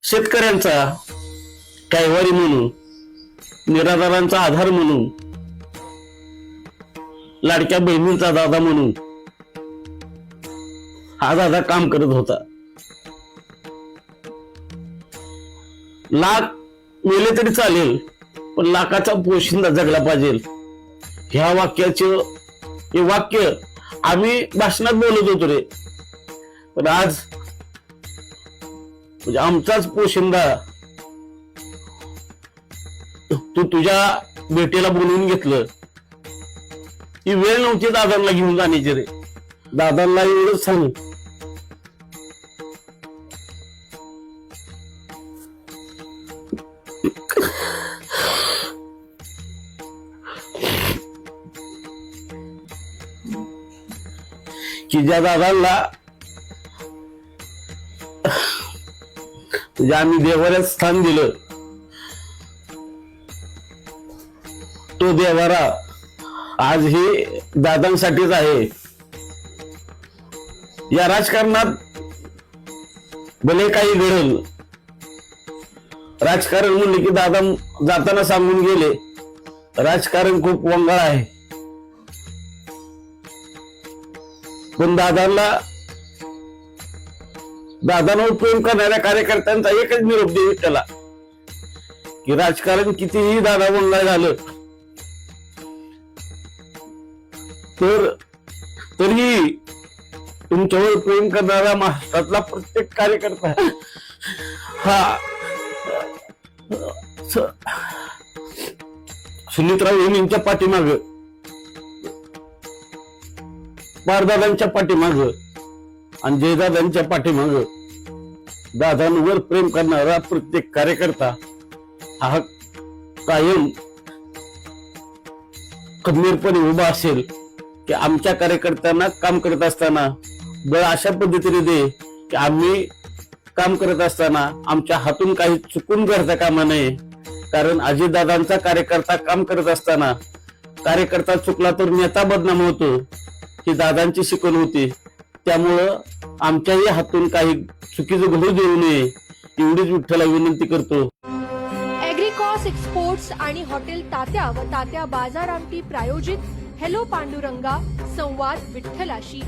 शेतकऱ्यांचा कैवारी म्हणून, निराधारांचा आधार म्हणून, लाडक्या बहिणींचा दादा म्हणून हा दादा काम करत होता. लाख मेले तरी चालेल, पण लाखाचा पोशिंदा जगला पाहिजे. ह्या वाक्याचं हे वाक्य आम्ही भाषणात बोलत होतो रे, पण आज म्हणजे आमचाच पोशिंदा तू तुझ्या बेटीला बोलवून घेतलं. ही वेळ नव्हती दादांना घेऊन जाण्याची रे. दादांना एवढंच सांग, की ज्या दादांना म्हणजे आम्ही देवाऱ्यात स्थान दिलं, तो देवारा आज हे दादांसाठीच आहे. या राजकारणात भले काही घडेल, राजकारण म्हणले की दादा जाताना सांगून गेले, राजकारण खूप वंगाळ आहे. पण दादांवर प्रेम करणाऱ्या कार्यकर्त्यांचा एकच निरोप देऊ त्याला, की राजकारण कितीही दादा वंगाळ झालं तरी तुमच्यावर प्रेम करणारा महाराष्ट्रातला प्रत्येक कार्यकर्ता हा सुनीतराव यांच्या पाठीमाग, बारदादांच्या पाठीमाग आणि जयदादांच्या पाठीमाग दादांवर प्रेम करणारा प्रत्येक कार्यकर्ता हा कायम खंबीरपणे उभा असेल. की आमच्या कार्यकर्त्यांना काम करत असताना बळ अशा पद्धतीने दे की आम्ही काम करत असताना आमच्या हातून काही चुकून घडता कामा नये. कारण अजितदादांचा कार्यकर्ता काम करत असताना कार्यकर्ता चुकला तर नेता बदनाम होतो, ही दादांची शिकवण होती. त्यामुळं आमच्याही हातून काही चुकीचं घडू देऊ नये एवढीच विठ्ठला विनंती करतो. ॲग्रिकॉस एक्सपोर्ट्स आणि हॉटेल तात्या व तात्या बाजार आमटी प्रायोजित हेलो पांडुरंगा संवाद विठ्ठलाशी.